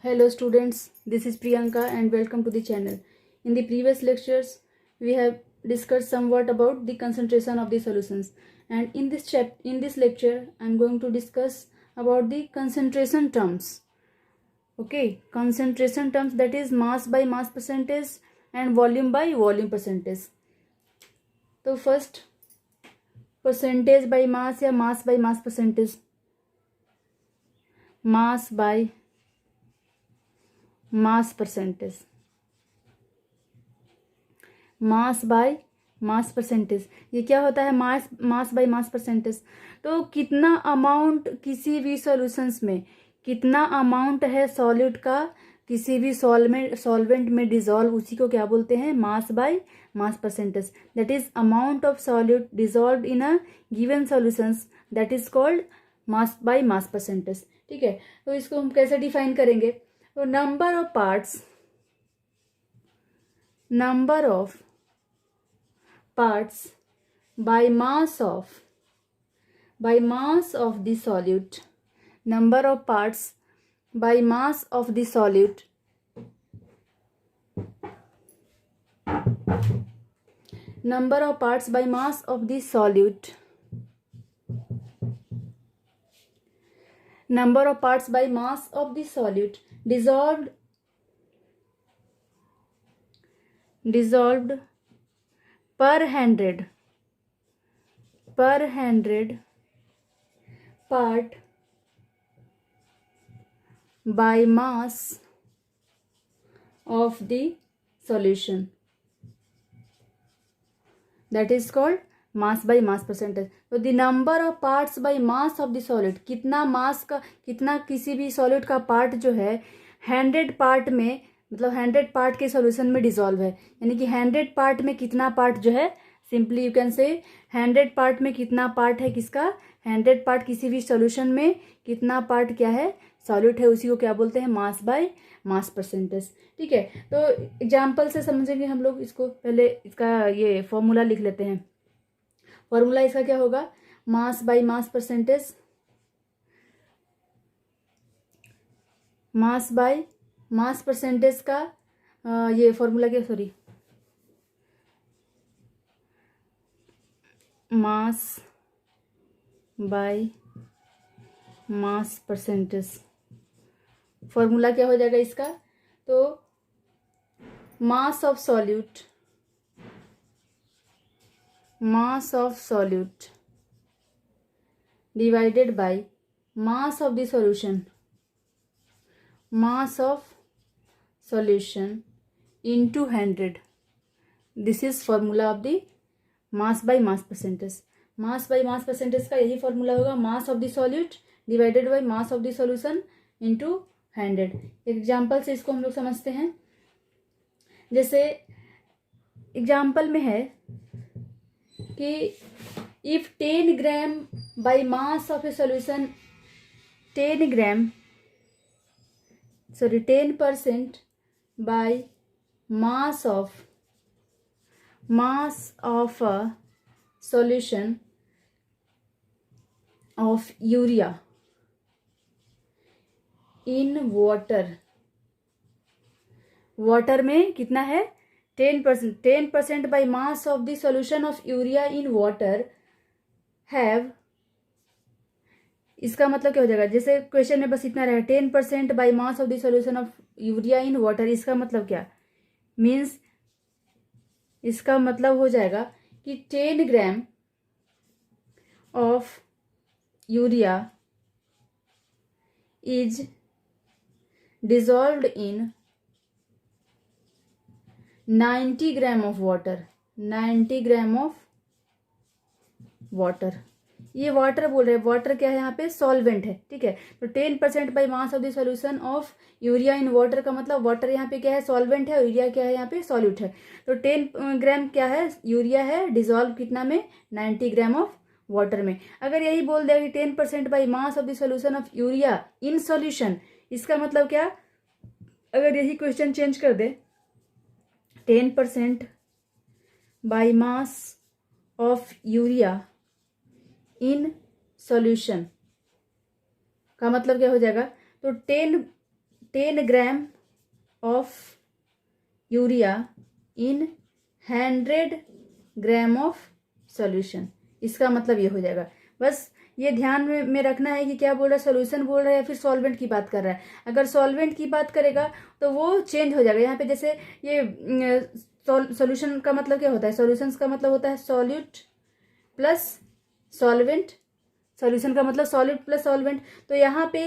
Hello students, this is Priyanka and welcome to the channel. In the previous lectures, we have discussed somewhat about the concentration of the solutions, and in this lecture, I am going to discuss about the concentration terms. Okay, concentration terms, that is mass by mass percentage and volume by volume percentage. So first, percentage by mass या mass by mass percentage. Mass by mass percentage. Mass by mass percentage, ये क्या होता है? Mass by mass percentage. तो कितना amount किसी भी solutions में, कितना अमाउंट है सॉल्यूट का किसी भी सॉल्वेंट में डिजॉल्व, उसी को क्या बोलते हैं? Mass by mass percentage. That is amount of solute dissolve in a given solutions, that is called mass by mass percentage. ठीक है, तो इसको हम कैसे डिफाइन करेंगे? तो number of parts by mass of the solute, number of parts by mass of the solute, number of parts by mass of the solute, number of parts by mass of the solute dissolved per 100 part by mass of the solution, that is called mass by mass percentage. तो the number of parts by mass of the solid, कितना मास का, कितना किसी भी solid का part जो है 100 part में, मतलब 100 पार्ट के सॉल्यूशन में डिसॉल्व है, यानी कि 100 पार्ट में कितना पार्ट जो है, simply you can say 100 part में कितना पार्ट है किसका? 100 पार्ट किसी भी सॉल्यूशन में कितना पार्ट क्या है? सॉल्यूट है, उसी को क्या बोलते हैं? Mass by mass percentage. ठीक है, तो एग्जाम्पल से समझेंगे हम लोग इसको। पहले इसका ये फॉर्मूला लिख लेते हैं। फॉर्मूला इसका क्या होगा? Mass by mass percentage, mass by mass percentage का ये फॉर्मूला क्या, sorry, mass by mass percentage formula क्या हो जाएगा इसका? तो mass of solute divided by mass of the solution, mass of solution into 100. This is formula of the mass by mass percentage. mass by mass percentage का यही formula होगा, mass of the solute divided by mass of the solution into 100. Example से इसको हम लोग समझते हैं। जैसे एग्जाम्पल में है कि if 10 gram by mass of a solution, 10% by mass of a solution of urea in water में कितना है? 10% by mass of the solution of urea in water have, इसका मतलब क्या हो जाएगा? जैसे क्वेश्चन में बस इतना रहेगा, 10% by mass of the solution of urea in water. इसका मतलब क्या मीन्स? इसका मतलब हो जाएगा कि 10 gram of urea is dissolved in 90 gram of water, 90 gram of water. ये वाटर बोल रहे हैं, वाटर क्या है यहाँ पे? सॉल्वेंट है। ठीक है, तो 10% by mass of the solution of urea in water का मतलब वाटर यहाँ पे क्या है? सॉल्वेंट है, और यूरिया क्या है यहाँ पे? सॉल्यूट है। तो 10 ग्राम क्या है? यूरिया है, डिजॉल्व कितना में? 90 ग्राम ऑफ वाटर में। अगर यही बोल दिया कि 10% by mass of the solution of urea in solution, इसका मतलब क्या? अगर यही क्वेश्चन चेंज कर दे, 10% by mass of urea in solution का मतलब क्या हो जाएगा? तो 10 gram of urea in 100 gram of solution. इसका मतलब ये हो जाएगा। बस ये ध्यान में रखना है कि क्या बोल रहा है, सॉल्यूशन बोल रहा है या फिर सॉल्वेंट की बात कर रहा है। अगर सॉल्वेंट की बात करेगा तो वो चेंज हो जाएगा। यहाँ पे जैसे ये सॉल्यूशन का मतलब क्या होता है, सॉल्यूशंस का मतलब होता है सॉल्यूट प्लस सॉल्वेंट। सॉल्यूशन का मतलब सॉल्यूट प्लस सॉल्वेंट। तो यहाँ पे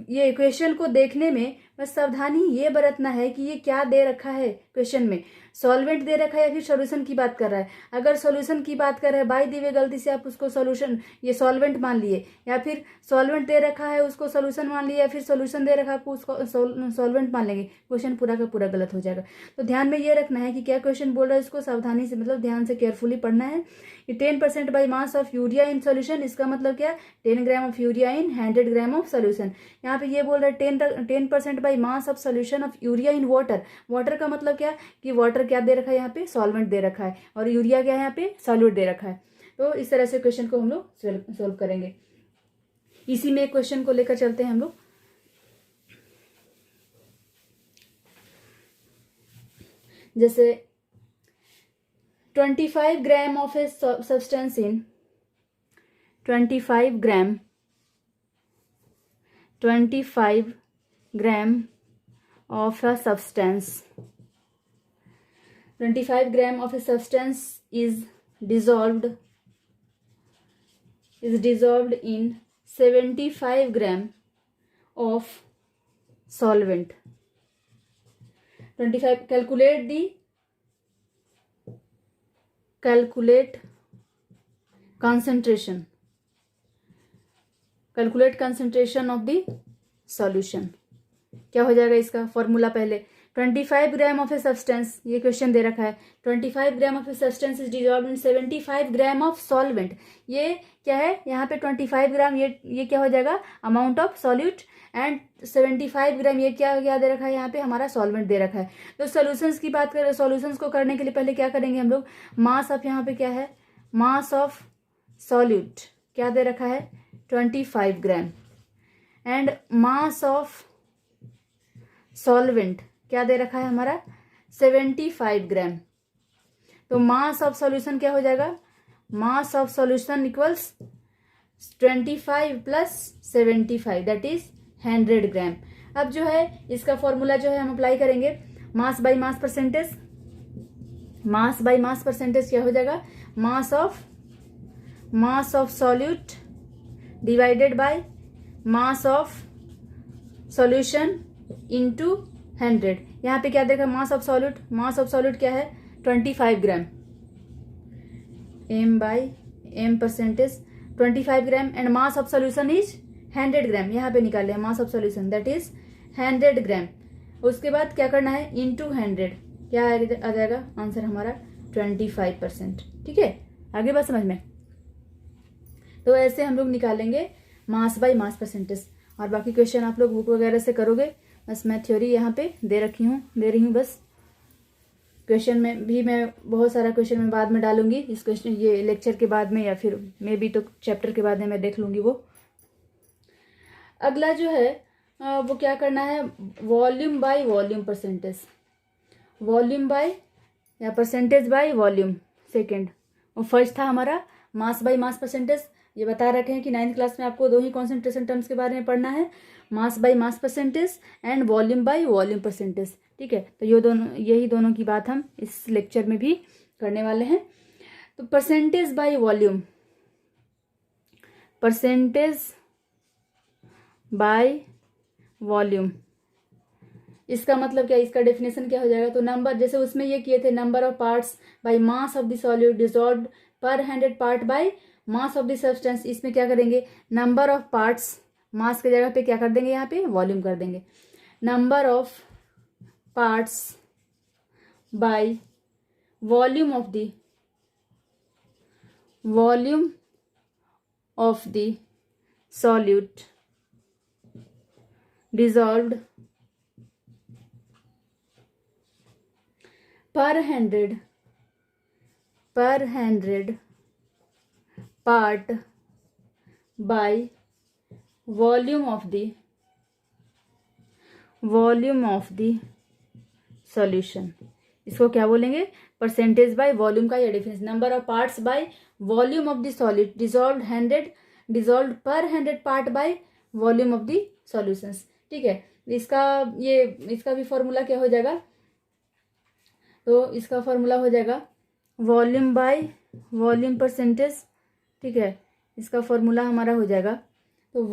ये क्वेश्चन को देखने में बस सावधानी ये बरतना है कि ये क्या दे रखा है क्वेश्चन में, सॉल्वेंट दे रखा है या फिर सॉल्यूशन की बात कर रहा है। अगर सॉल्यूशन की बात कर रहा है बाय दी वे गलती से आप उसको सॉल्यूशन ये सॉल्वेंट मान लिए, या फिर सॉल्वेंट दे रखा है उसको सॉल्यूशन मान लिए, या फिर सॉल्यूशन दे रखा है आपको उसको सॉल्वेंट मान लेंगे, क्वेश्चन पूरा का पूरा गलत हो जाएगा। तो ध्यान में ये रखना है कि क्या क्वेश्चन बोल रहा है, इसको सावधानी से मतलब ध्यान से केयरफुली पढ़ना है। कि 10% by mass of urea in solution, इसका मतलब क्या, 10 gram of urea in 100 gram of solution. यहाँ पे ये बोल रहा है 10% by mass of solution of urea in water. Water का मतलब क्या कि वाटर क्या दे रखा है, यहाँ पे सॉल्वेंट दे रखा है, और यूरिया क्या है यहाँ पे सॉल्यूट दे रखा है। तो इस तरह से क्वेश्चन को हम लोग सोल्व करेंगे। इसी में क्वेश्चन को लेकर चलते हैं हम लोग। जैसे 25 gram of a substance in 25 gram of a substance 25 gram of a substance is dissolved in 75 gram of solvent. 25 calculate concentration of the solution। क्या हो जाएगा इसका फॉर्मूला, पहले 25 ग्राम ऑफ ए सब्सटेंस, ये क्वेश्चन दे रखा है 25 gram of a substance is dissolved in 75 gram of solvent. ये क्या है यहाँ पे 25 ग्राम, ये क्या हो जाएगा अमाउंट ऑफ सॉल्यूट, एंड 75 ग्राम ये क्या दे रखा है यहाँ पे हमारा सॉल्वेंट दे रखा है। तो सॉल्यूशंस की बात करें, सॉल्यूशंस को करने के लिए पहले क्या करेंगे हम लोग, मास ऑफ यहाँ पे क्या है, मास ऑफ सॉल्यूट क्या दे रखा है 25 ग्राम, एंड मास ऑफ सॉल्वेंट क्या दे रखा है हमारा 75 ग्राम। तो मास ऑफ सॉल्यूशन क्या हो जाएगा, mass of solution equals 25 plus 75 that is 100 ग्राम। अब जो है इसका फॉर्मूला जो है हम अप्लाई करेंगे, mass by mass percentage. Mass by mass percentage क्या हो जाएगा, मास of solute divided by mass of solution into 100। यहाँ पे क्या देखा, मास ऑफ सॉल्यूट क्या है 25 ग्राम, m percentage 25 gram, and mass of solution is 100 ग्राम। यहाँ पे निकाल लिया mass of solution that is 100 ग्राम। उसके बाद क्या करना है इंटू 100, क्या आ जाएगा आंसर हमारा 25%। ठीक है, आगे बात समझ में। तो ऐसे हम लोग निकालेंगे मास बाय मास परसेंटेज, और बाकी क्वेश्चन आप लोग बुक वगैरह से करोगे। बस मैं थ्योरी यहाँ पे दे रही हूँ बस। क्वेश्चन में भी मैं बहुत सारा क्वेश्चन में बाद में डालूंगी, इस क्वेश्चन ये लेक्चर के बाद में, या फिर मे भी तो चैप्टर के बाद में मैं देख लूंगी वो। अगला जो है वो क्या करना है, volume by volume percentage, volume by या परसेंटेज बाय वॉल्यूम। सेकेंड और फर्स्ट था हमारा मास बाय मास परसेंटेज। ये बता रखे हैं कि 9th क्लास में आपको दो ही कॉन्सेंट्रेशन टर्म्स के बारे में पढ़ना है, mass by mass percentage and volume by volume percentage. ठीक है, तो यही दोनों की बात हम इस लेक्चर में भी करने वाले हैं। तो percentage by volume, percentage by volume, इसका मतलब क्या, इसका डेफिनेशन क्या हो जाएगा, तो नंबर, जैसे उसमें ये किए थे number of parts by mass of the solute dissolved पर 100 part by mass of the substance. इसमें क्या करेंगे, नंबर ऑफ पार्ट्स, मास की जगह पे क्या कर देंगे यहाँ पे वॉल्यूम कर देंगे, number of parts bye volume of the solute dissolved per 100 part by volume of the volume of the solution. इसको क्या बोलेंगे? परसेंटेज बाय वॉल्यूम का ये difference. Number of parts bye volume of the solid dissolve पर 100 part by volume of the solutions. ठीक है, इसका भी फॉर्मूला क्या हो जाएगा? तो इसका फॉर्मूला हो जाएगा वॉल्यूम बाय वॉल्यूम परसेंटेज। ठीक है, इसका फॉर्मूला हमारा हो जाएगा तो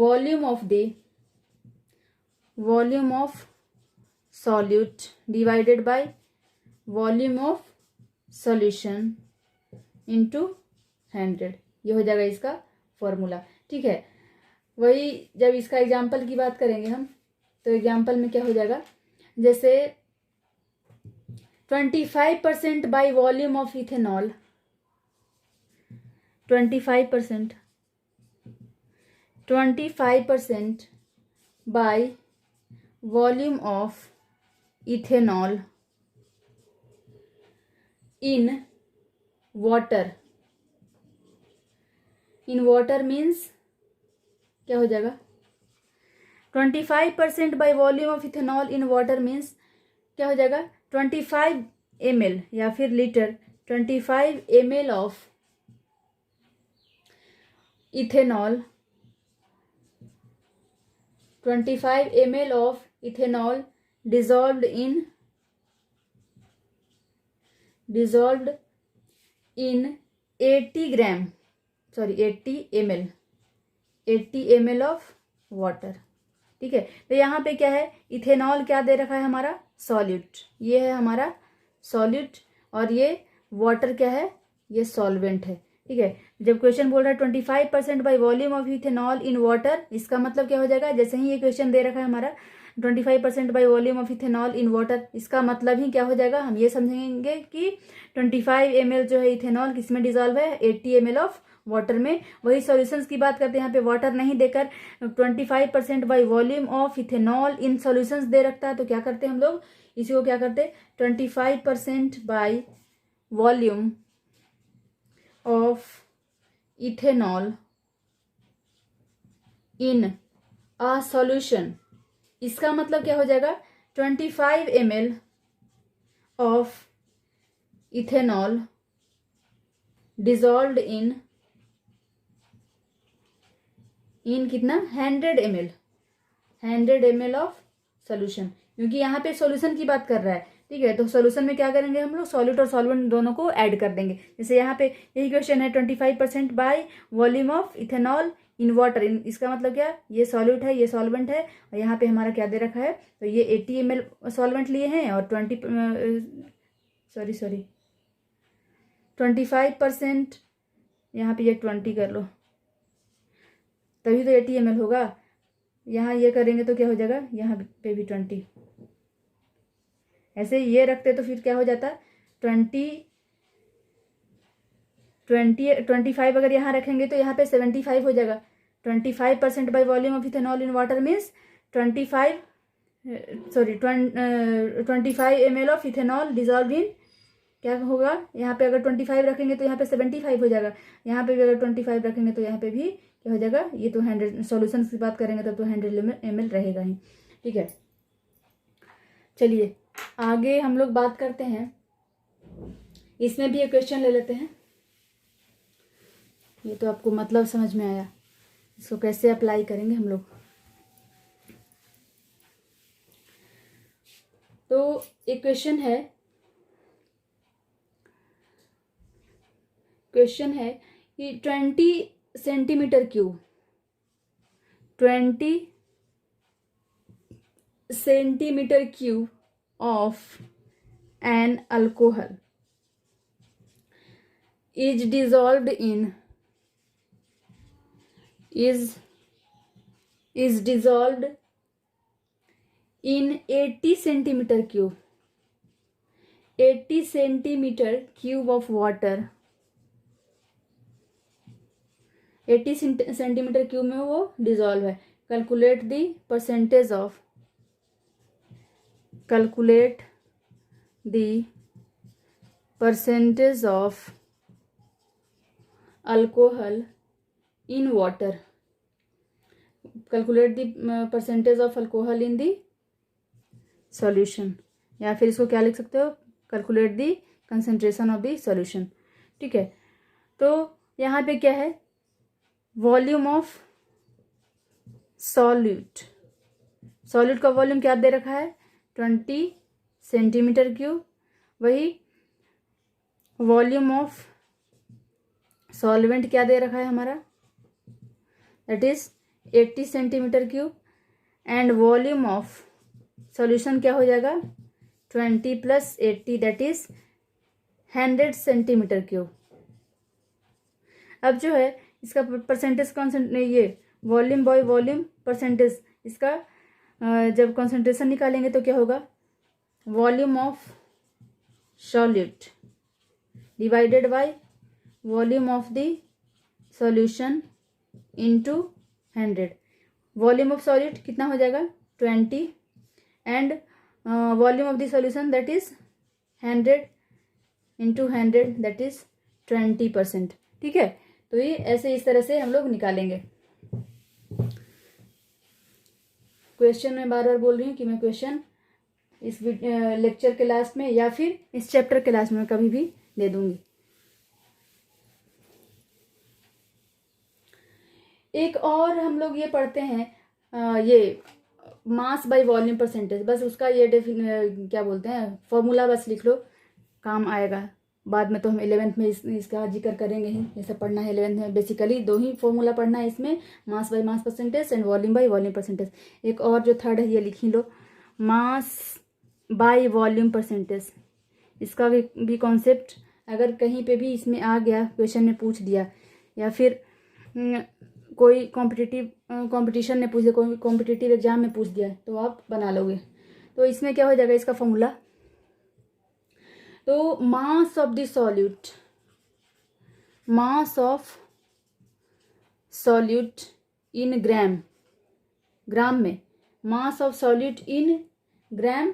volume of solute divided by volume of solution into 100, ये हो जाएगा इसका फॉर्मूला। ठीक है, वही जब इसका एग्जाम्पल की बात करेंगे हम, तो एग्जाम्पल में क्या हो जाएगा, जैसे 25% by volume of ethanol, 25% by volume of ethanol in water means क्या हो जाएगा? 25% by volume of ethanol in water means क्या हो जाएगा? 25 ml या फिर litre, 25 ml of ethanol, 25 ml of ethanol dissolved in 80 ml of water. ठीक है, तो यहाँ पे क्या है? इथेनॉल क्या दे रखा है? हमारा सॉल्यूट, ये है हमारा सॉल्यूट, और ये वाटर क्या है? ये सॉल्वेंट है। ठीक है, जब क्वेश्चन बोल रहा है 25% by volume of ethanol in water, इसका मतलब क्या हो जाएगा? जैसे ही ये क्वेश्चन दे रखा है हमारा 25% by volume of ethanol in water, इसका मतलब ही क्या हो जाएगा? हम ये समझेंगे कि 25 ml जो है इथेनॉल किसमें डिजॉल्व है? 80 ml ऑफ वाटर में। वही सॉल्यूशंस की बात करते हैं, यहाँ पे वाटर नहीं देकर 25% by volume of ethanol in solutions दे रखता है, तो क्या करते हैं हम लोग? इसी को क्या करते? 25% by volume of ethanol in a solution, इसका मतलब क्या हो जाएगा? 25 ml ऑफ इथेनॉल डिजॉल्व्ड इन कितना? 100 ml ऑफ सॉल्यूशन, क्योंकि यहाँ पे सॉल्यूशन की बात कर रहा है। ठीक है, तो सॉल्यूशन में क्या करेंगे हम लोग? सॉल्यूट और सॉल्वेंट दोनों को ऐड कर देंगे। जैसे यहाँ पे यही क्वेश्चन है 25% by volume of ethanol in water, इसका मतलब क्या? ये सॉल्यूट है, ये सॉल्वेंट है, और यहाँ पे हमारा क्या दे रखा है? तो ये 80 ml सॉल्वेंट लिए हैं और 25%, यहाँ पे ये 20 कर लो, तभी तो 80 ml होगा। यहाँ ये करेंगे तो क्या हो जाएगा? यहाँ पे भी 20, ऐसे ये रखते तो फिर क्या हो जाता? 25 अगर यहाँ रखेंगे तो यहाँ पे 75 हो जाएगा। 25% by volume of ethanol in water means 25 ml of ethanol dissolve in, क्या होगा? यहाँ पे अगर 25 रखेंगे तो यहाँ पे 75 हो जाएगा। यहाँ पे भी अगर 25 रखेंगे तो यहाँ पे भी क्या हो जाएगा? ये तो 100, सॉल्यूशन की बात करेंगे तब तो 100 ml रहेगा ही। ठीक है, चलिए आगे हम लोग बात करते हैं, इसमें भी एक क्वेश्चन ले लेते हैं। ये तो आपको मतलब समझ में आया, इसको कैसे अप्लाई करेंगे हम लोग। तो एक क्वेश्चन है कि 20 centimetre cube of an alcohol is dissolved in 80 centimeter cube of water। 80 centimetre cube में वो डिजॉल्व है। Calculate the percentage of alcohol in water. Calculate the percentage of alcohol in the solution, या फिर इसको क्या लिख सकते हो, calculate the concentration of the solution. ठीक है, तो यहाँ पे क्या है, वॉल्यूम ऑफ सॉल्यूट, सॉल्यूट का वॉल्यूम क्या दे रखा है 20 सेंटीमीटर क्यूब, वही वॉल्यूम ऑफ सॉल्वेंट क्या दे रखा है हमारा, that is 80 centimetre cube, and volume of solution क्या हो जाएगा 20 + 80 दैट इज 100 सेंटीमीटर क्यूब। अब जो है इसका परसेंटेज ये वॉल्यूम बाय वॉल्यूम परसेंटेज, इसका जब कॉन्सेंट्रेशन निकालेंगे तो क्या होगा, volume of solute divided by volume of the solution into 100। Volume of solute कितना हो जाएगा 20 and volume of the solution that is 100 into 100 that is 20%। ठीक है, तो ये ऐसे इस तरह से हम लोग निकालेंगे। क्वेश्चन मैं बार बार बोल रही हूँ कि मैं क्वेश्चन इस लेक्चर के लास्ट में या फिर इस चैप्टर के लास्ट में कभी भी दे दूंगी। एक और हम लोग ये पढ़ते हैं ये मास बाय वॉल्यूम परसेंटेज, बस उसका ये क्या बोलते हैं फॉर्मूला बस लिख लो, काम आएगा। बाद में तो हम 11th में इसका जिक्र करेंगे ही, जैसे पढ़ना है 11th में बेसिकली 2 ही फॉर्मूला पढ़ना है इसमें, mass by mass percentage and volume by volume percentage. एक और जो थर्ड है ये लिख ही लो, मास बाय वॉल्यूम परसेंटेज। इसका भी कॉन्सेप्ट अगर कहीं पे भी इसमें आ गया, क्वेश्चन में पूछ दिया, या फिर कोई कंपटीशन ने पूछ दिया, कोई कॉम्पिटिटिव एग्जाम में पूछ दिया, तो आप बना लोगे। तो इसमें क्या हो जाएगा इसका फॉर्मूला, तो mass of the solute, mass of solute in gram, gram में mass of solute in gram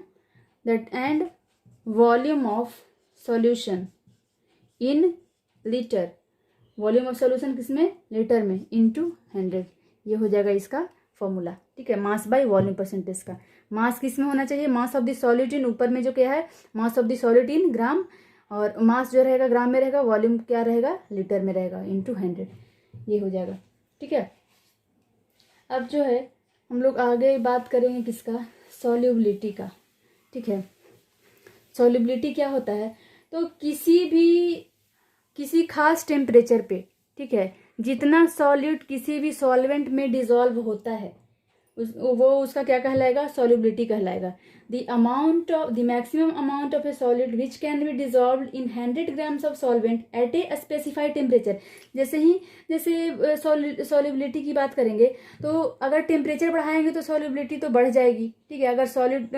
that and volume of solution in litre, volume of solution किसमें लीटर में इनटू 100, ये हो जाएगा इसका फॉर्मूला। ठीक है, मास बाय वॉल्यूम परसेंटेज का मास किस में होना चाहिए, mass of the solid in, ऊपर में जो क्या है mass of the solid in gram, और मास जो रहेगा ग्राम में रहेगा, वॉल्यूम क्या रहेगा लीटर में रहेगा इनटू 100, ये हो जाएगा। ठीक है, अब जो है हम लोग आगे बात करेंगे किसका, सॉल्युबिलिटी का। ठीक है, सॉल्युबिलिटी क्या होता है, तो किसी खास टेम्परेचर पे, ठीक है, जितना सॉल्यूट किसी भी सॉल्वेंट में डिसॉल्व होता है वो उसका क्या कहलाएगा, सॉल्युबिलिटी कहलाएगा। The maximum amount of A solid which can be dissolved in 100 grams of solvent eight a specified temperature. जैसे सॉल्युबिलिटी की बात करेंगे, तो अगर टेम्परेचर बढ़ाएंगे तो सॉल्युबिलिटी तो बढ़ जाएगी। ठीक है, अगर सॉलिड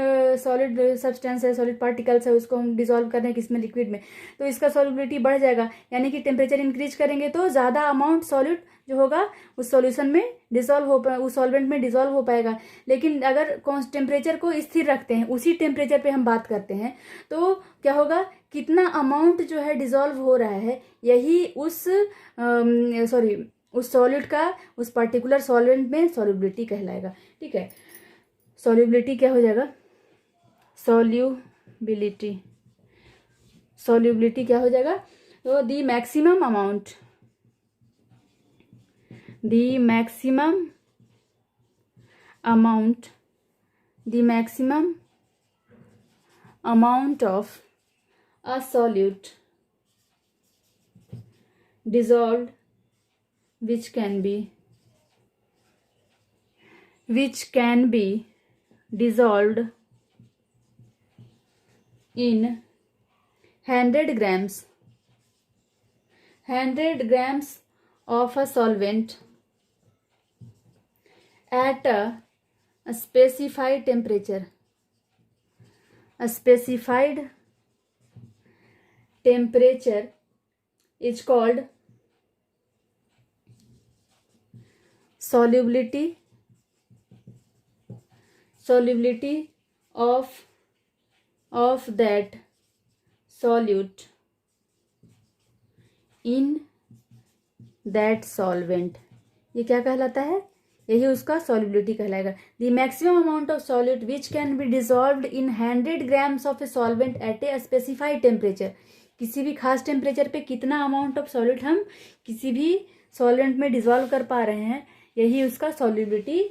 सब्सटेंस है, सॉलिड पार्टिकल्स है, उसको हम डिसॉल्व कर रहे हैं किसमें, लिक्विड में, तो इसका सॉल्युबिलिटी बढ़ जाएगा, यानी कि टेम्परेचर इंक्रीज करेंगे तो ज़्यादा अमाउंट सॉलिड जो होगा उस सॉल्यूशन में डिसॉल्व हो उस सॉल्वेंट में डिसॉल्व हो पाएगा। लेकिन अगर टेम्परेचर को स्थिर रखते हैं, उसी टेम्परेचर पे हम बात करते हैं, तो क्या होगा, कितना अमाउंट जो है डिसॉल्व हो रहा है, यही उस सॉलिड का उस पर्टिकुलर सॉल्वेंट में सॉल्युबिलिटी कहलाएगा। ठीक है, सॉल्युबिलिटी क्या हो जाएगा, सॉल्युबिलिटी क्या हो जाएगा, तो the maximum amount of a solute dissolved which can be dissolved in 100 grams of a solvent at a specified temperature. A specified temperature is called solubility of that solute in that solvent। ये क्या कहलाता है, यही उसका solubility कहलाएगा। The maximum amount of solid which can be dissolved in 100 grams of a solvent eight a specified temperature. किसी भी खास टेम्परेचर पे कितना अमाउंट ऑफ सॉलिड हम किसी भी सॉल्वेंट में डिजॉल्व कर पा रहे हैं, यही उसका सॉल्युबिलिटी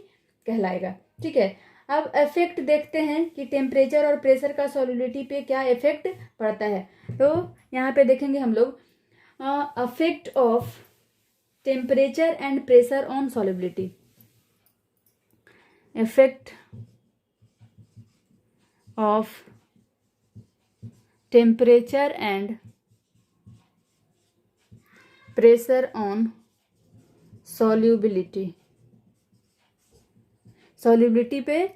कहलाएगा। ठीक है, अब इफेक्ट देखते हैं कि टेम्परेचर और प्रेशर का सॉल्युबिलिटी पे क्या इफेक्ट पड़ता है। तो यहाँ पे देखेंगे हम लोग effect of temperature and pressure on solubility. Effect of temperature and pressure on solubility. Solubility पे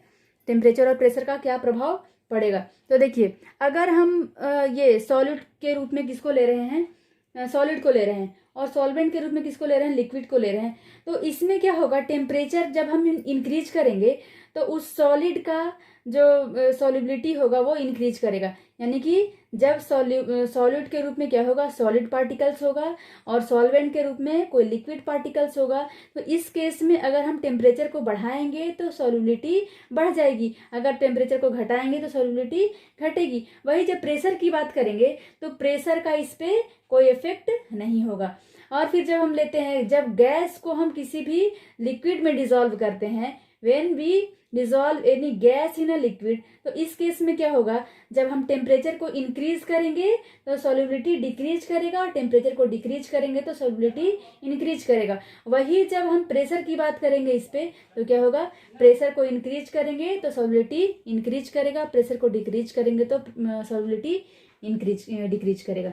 टेम्परेचर और प्रेशर का क्या प्रभाव पड़ेगा। तो देखिए, अगर हम ये सॉलिड के रूप में किसको ले रहे हैं, सॉलिड को ले रहे हैं, और सॉल्वेंट के रूप में किसको ले रहे हैं, लिक्विड को ले रहे हैं, तो इसमें क्या होगा, टेम्परेचर जब हम इंक्रीज करेंगे तो उस सॉलिड का जो सॉल्युबिलिटी होगा वो इंक्रीज करेगा। यानी कि जब सॉलिड के रूप में क्या होगा, सॉलिड पार्टिकल्स होगा, और सॉल्वेंट के रूप में कोई लिक्विड पार्टिकल्स होगा। तो इस केस में अगर हम टेम्परेचर को बढ़ाएंगे तो सॉल्युबिलिटी बढ़ जाएगी, अगर टेम्परेचर को घटाएंगे तो सॉल्युबिलिटी घटेगी। वही जब प्रेशर की बात करेंगे तो प्रेशर का इस पे कोई इफेक्ट नहीं होगा। और फिर जब हम लेते हैं, जब गैस को हम किसी भी लिक्विड में डिसॉल्व करते हैं, when we dissolve any gas in a liquid, तो इस केस में क्या होगा, जब हम टेम्परेचर को इंक्रीज करेंगे तो सॉल्युबिलिटी डिक्रीज करेगा, और टेम्परेचर को डिक्रीज करेंगे तो सॉल्युबिलिटी इंक्रीज करेगा। वही जब हम प्रेशर की बात करेंगे इस पे, तो क्या होगा, प्रेशर को इंक्रीज करेंगे तो सॉल्युबिलिटी इंक्रीज करेगा, प्रेशर को डिक्रीज करेंगे तो सॉल्युबिलिटी डिक्रीज करेगा।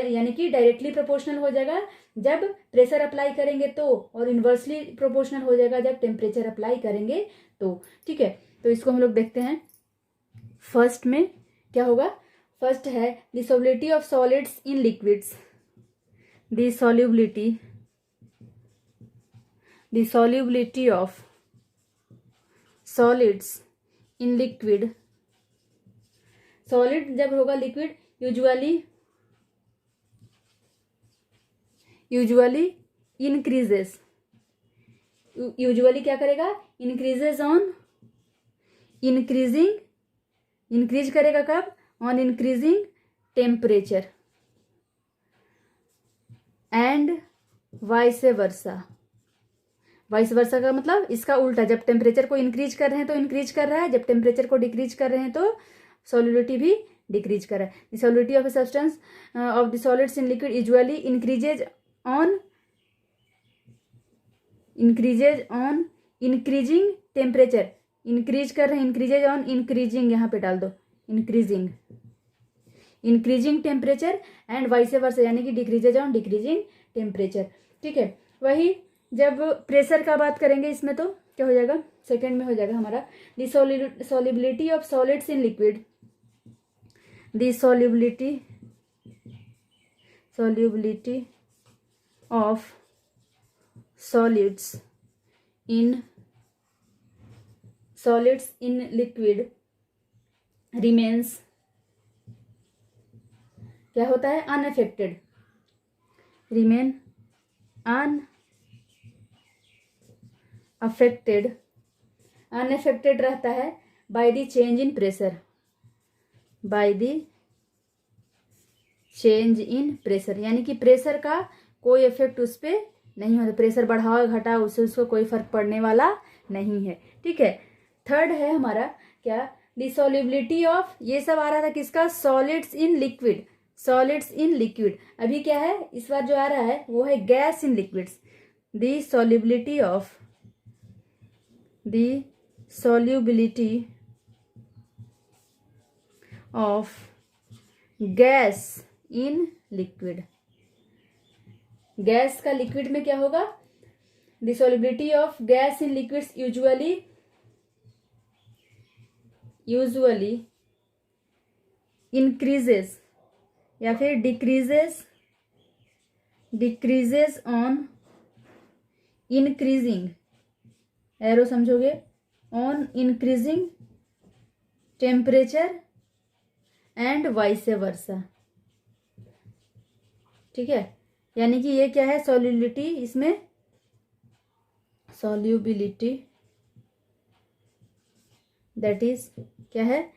यानी कि डायरेक्टली प्रोपोर्शनल हो जाएगा जब प्रेशर अप्लाई करेंगे तो, और इन्वर्सली प्रोपोर्शनल हो जाएगा जब टेम्परेचर अप्लाई करेंगे तो। ठीक है, तो इसको हम लोग देखते हैं। फर्स्ट में क्या होगा, फर्स्ट है the solubility of solids in liquids. The solubility of solids in liquid. Solid जब होगा लिक्विड, यूजुअली इंक्रीजेस, यूजुअली क्या करेगा, इंक्रीजेस ऑन इंक्रीज करेगा कब, on increasing temperature, and vice versa. Vice versa का मतलब इसका उल्टा, जब टेम्परेचर को इंक्रीज कर रहे हैं तो इंक्रीज कर रहा है, जब टेम्परेचर को डिक्रीज कर रहे हैं तो सॉल्युबिलिटी भी डिक्रीज कर रहा है। The solubility of a substance of the solids in liquid usually increases on increasing temperature. Increase कर रहे हैं, इंक्रीजेज ऑन इंक्रीजिंग, यहाँ पे डाल दो, increasing temperature, and vice versa, यानी कि डिक्रीजेज ऑन डिक्रीजिंग टेम्परेचर। ठीक है, वही जब प्रेशर का बात करेंगे इसमें तो क्या हो जाएगा, सेकेंड में हो जाएगा हमारा the solubility of solids in liquid. The solubility of solids in liquid remains, क्या होता है, unaffected, remain unaffected रहता है by the change in pressure, यानी कि प्रेशर का कोई इफेक्ट उस पर नहीं होता, प्रेशर बढ़ाओ घटाओ उससे उसको कोई फर्क पड़ने वाला नहीं है। ठीक है, थर्ड है हमारा क्या, द सॉल्युबिलिटी ऑफ, ये सब आ रहा था किसका, सॉलिड्स इन लिक्विड। अभी क्या है, इस बार जो आ रहा है वो है gas in liquids. The solubility of gas in liquid. Gas का लिक्विड में क्या होगा, the solubility of gas in liquids usually increases या फिर डिक्रीजेस ऑन इंक्रीजिंग, एरो समझोगे, on increasing temperature and vice versa. ठीक है, यानी कि ये क्या है, सॉल्युबिलिटी इसमें सॉल्युबिलिटी दैट इज क्या है,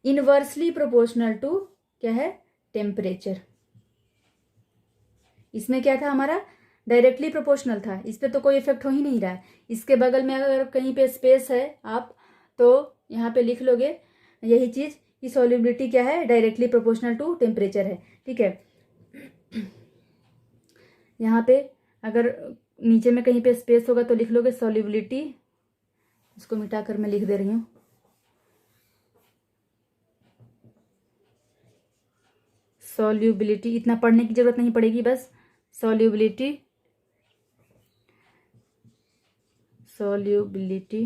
इनवर्सली प्रोपोर्शनल टू क्या है, टेम्परेचर। इसमें क्या था हमारा, डायरेक्टली प्रोपोर्शनल था, इस पे तो कोई इफेक्ट हो ही नहीं रहा है। इसके बगल में अगर कहीं पे स्पेस है आप तो यहाँ पे लिख लोगे यही चीज कि सॉल्युबिलिटी क्या है, डायरेक्टली प्रोपोर्शनल टू टेम्परेचर है। ठीक है, यहाँ पे अगर नीचे में कहीं पे स्पेस होगा तो लिख लोगे सॉल्युबिलिटी, इसको मिटाकर मैं लिख दे रही हूँ, सॉल्युबिलिटी, इतना पढ़ने की जरूरत नहीं पड़ेगी, बस सॉल्युबिलिटी, सॉल्युबिलिटी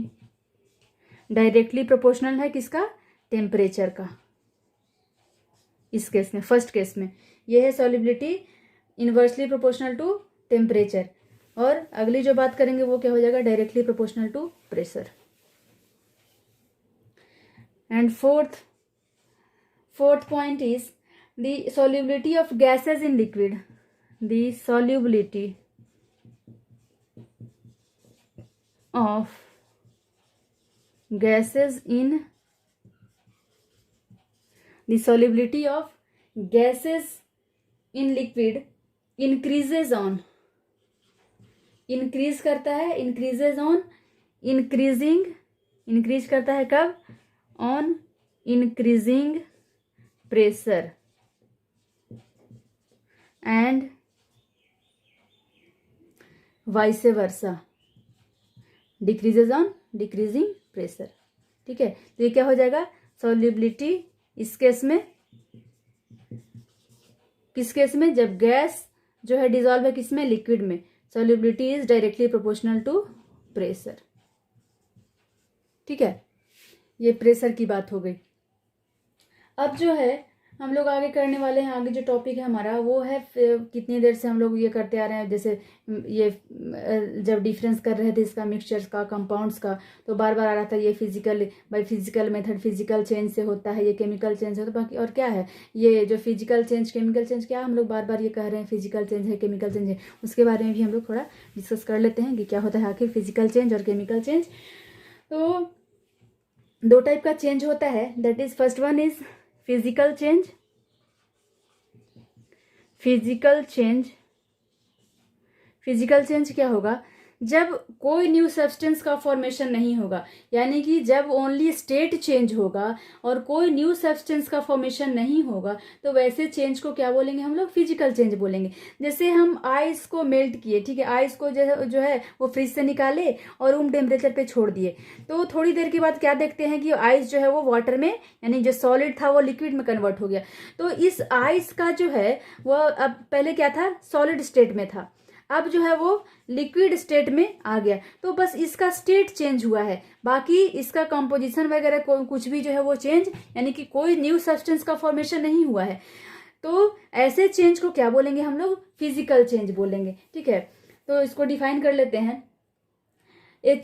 डायरेक्टली प्रोपोर्शनल है किसका, टेम्परेचर का। इस केस में, फर्स्ट केस में ये है solubility inversely proportional to temperature, और अगली जो बात करेंगे वो क्या हो जाएगा, directly proportional to pressure. And fourth point is the solubility of gases in liquid, the solubility of gases in, the solubility of gases in liquid increases on, increase करता है, increases on increasing, increase करता है कब, on increasing pressure and vice versa, decreases on decreasing pressure. ठीक है, तो ये क्या हो जाएगा, सॉल्युबिलिटी इस केस में, किस केस में, जब गैस जो है डिजॉल्व है किसमें, लिक्विड में, solubility is directly proportional to pressure. ठीक है, ये प्रेशर की बात हो गई। अब जो है हम लोग आगे करने वाले हैं, आगे जो टॉपिक है हमारा वो है, कितनी देर से हम लोग ये करते आ रहे हैं, जैसे ये जब डिफरेंस कर रहे थे इसका, मिक्सचर्स का, कंपाउंड्स का, तो बार बार आ रहा था ये physical, by physical method, physical change से होता है, ये केमिकल चेंज होता है, बाकी और क्या है, ये जो फिजिकल चेंज केमिकल चेंज, क्या हम लोग बार बार ये कह रहे हैं फिजिकल चेंज है केमिकल चेंज है, उसके बारे में भी हम लोग थोड़ा डिस्कस कर लेते हैं कि क्या होता है आखिर फिजिकल चेंज और केमिकल चेंज। तो दो टाइप का चेंज होता है, that is first one is physical change, physical change, physical change क्या होगा, जब कोई न्यू सब्सटेंस का फॉर्मेशन नहीं होगा, यानी कि जब ओनली स्टेट चेंज होगा और कोई न्यू सब्सटेंस का फॉर्मेशन नहीं होगा, तो वैसे चेंज को क्या बोलेंगे हम लोग, फिजिकल चेंज बोलेंगे। जैसे हम आइस को मेल्ट किए, ठीक है, आइस को जो है वो फ्रिज से निकाले और रूम टेम्परेचर पे छोड़ दिए, तो थोड़ी देर के बाद क्या देखते हैं कि आइस जो है वो वाटर में, यानी जो सॉलिड था वो लिक्विड में कन्वर्ट हो गया। तो इस आइस का जो है वो अब पहले क्या था, सॉलिड स्टेट में था, अब जो है वो लिक्विड स्टेट में आ गया, तो बस इसका स्टेट चेंज हुआ है, बाकी इसका कंपोजिशन वगैरह कुछ भी जो है वो चेंज, यानी कि कोई न्यू सब्सटेंस का फॉर्मेशन नहीं हुआ है। तो ऐसे चेंज को क्या बोलेंगे हम लोग, फिजिकल चेंज बोलेंगे। ठीक है, तो इसको डिफाइन कर लेते हैं, a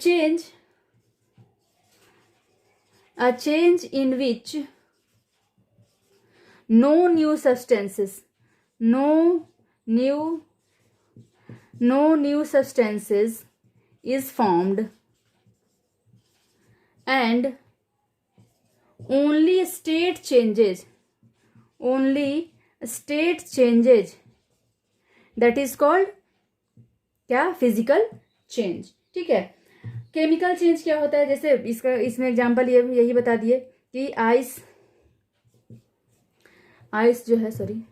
change in which no new substances, no new substances is formed and only state changes, that is called क्या, फिजिकल चेंज। ठीक है, केमिकल चेंज क्या होता है, जैसे इसका इसमें एग्जांपल यही बता दिए कि आइस जो है, सॉरी,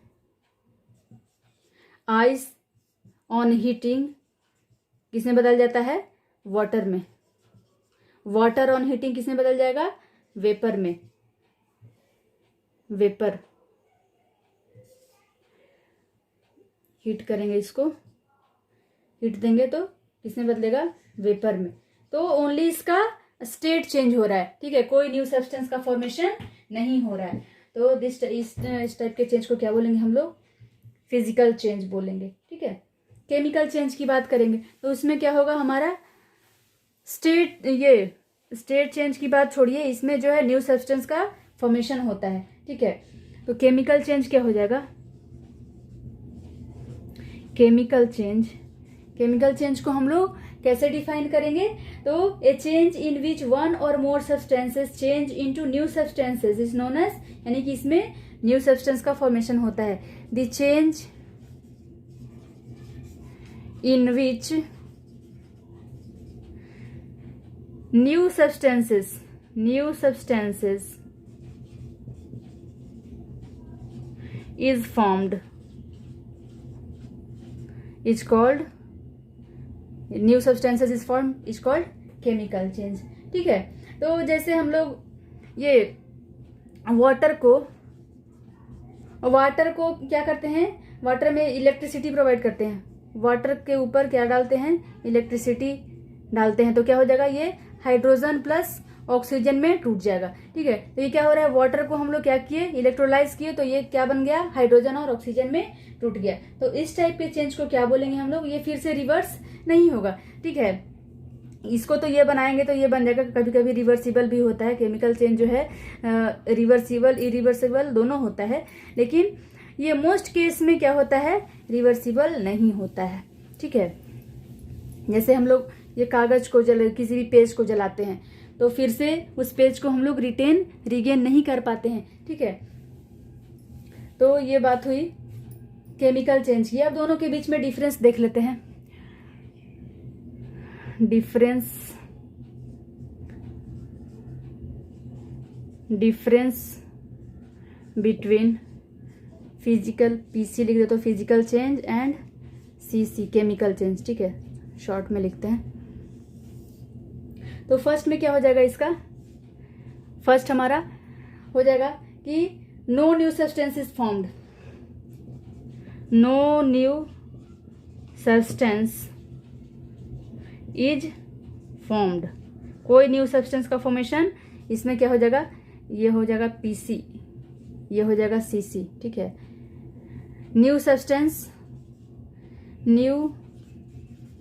आइस ऑन हीटिंग किसमें बदल जाता है, वाटर में, वाटर ऑन हीटिंग किसमें बदल जाएगा, वेपर में, वेपर, हीट करेंगे इसको, हीट देंगे तो किसमें बदलेगा, वेपर में। तो ओनली इसका स्टेट चेंज हो रहा है, ठीक है, कोई न्यू सब्सटेंस का फॉर्मेशन नहीं हो रहा है। तो इस टाइप के चेंज को क्या बोलेंगे हम लोग, फिजिकल चेंज बोलेंगे। ठीक है, केमिकल चेंज की बात करेंगे तो उसमें क्या होगा हमारा, स्टेट चेंज की बात छोड़िए, इसमें जो है न्यू सब्सटेंस का फॉर्मेशन होता है। ठीक है, तो केमिकल चेंज क्या हो जाएगा, केमिकल चेंज को हम लोग कैसे डिफाइन करेंगे? तो ए change in which one or more substances change into new substances is known as, यानी कि इसमें न्यू सब्सटेंस का फॉर्मेशन होता है। The change in which new substances is formed is called, new substances is formed is called chemical change। ठीक है, तो जैसे हम लोग ये वाटर को क्या करते हैं, वाटर में इलेक्ट्रिसिटी प्रोवाइड करते हैं, वाटर के ऊपर क्या डालते हैं, इलेक्ट्रिसिटी डालते हैं, तो क्या हो जाएगा, ये हाइड्रोजन प्लस ऑक्सीजन में टूट जाएगा। ठीक है, तो ये क्या हो रहा है, वाटर को हम लोग क्या किए, इलेक्ट्रोलाइज किए, तो ये क्या बन गया, हाइड्रोजन और ऑक्सीजन में टूट गया। तो इस टाइप के चेंज को क्या बोलेंगे हम लोग, ये फिर से रिवर्स नहीं होगा। ठीक है, इसको तो ये बनाएंगे तो ये बन जाएगा, कभी कभी रिवर्सिबल भी होता है, केमिकल चेंज जो है रिवर्सिबल इरिवर्सिबल दोनों होता है, लेकिन ये मोस्ट केस में क्या होता है, रिवर्सिबल नहीं होता है। ठीक है, जैसे हम लोग ये कागज को किसी भी पेज को जलाते हैं तो फिर से उस पेज को हम लोग रिगेन नहीं कर पाते हैं। ठीक है, तो ये बात हुई केमिकल चेंज की। अब दोनों के बीच में डिफरेंस देख लेते हैं। डिफरेंस बिटवीन फिजिकल, पीसी लिख देते हो, physical change and CC chemical change. ठीक है, शॉर्ट में लिखते हैं। तो फर्स्ट में क्या हो जाएगा, इसका फर्स्ट हमारा हो जाएगा कि no new substance is formed, no new substance is formed, कोई न्यू सब्सटेंस का फॉर्मेशन इसमें क्या हो जाएगा, ये हो जाएगा पीसी, ये हो जाएगा सीसी। ठीक है, न्यू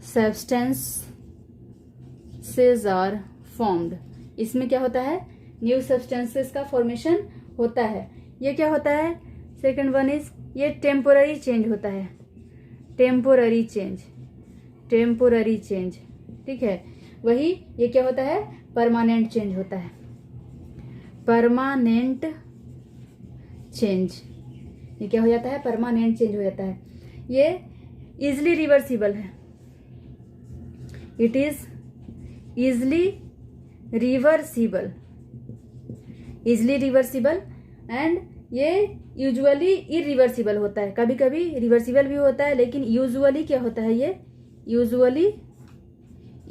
सब्सटेंसेस आर फॉर्म्ड, इसमें क्या होता है, न्यू सब्सटेंसेस का फॉर्मेशन होता है। ये क्या होता है, सेकंड वन इज ये टेम्पोररी चेंज होता है, टेम्पोररी चेंज। ठीक है, वही ये क्या होता है, परमानेंट चेंज होता है, परमानेंट चेंज। ये क्या हो जाता है, परमानेंट चेंज हो जाता है। ये इजिली रिवर्सिबल है, it is easily reversible and ये यूजुअली इरिवर्सिबल होता है। कभी कभी रिवर्सिबल भी होता है, लेकिन यूजुअली क्या होता है, ये यूजुअली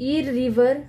इरिवर्सिबल।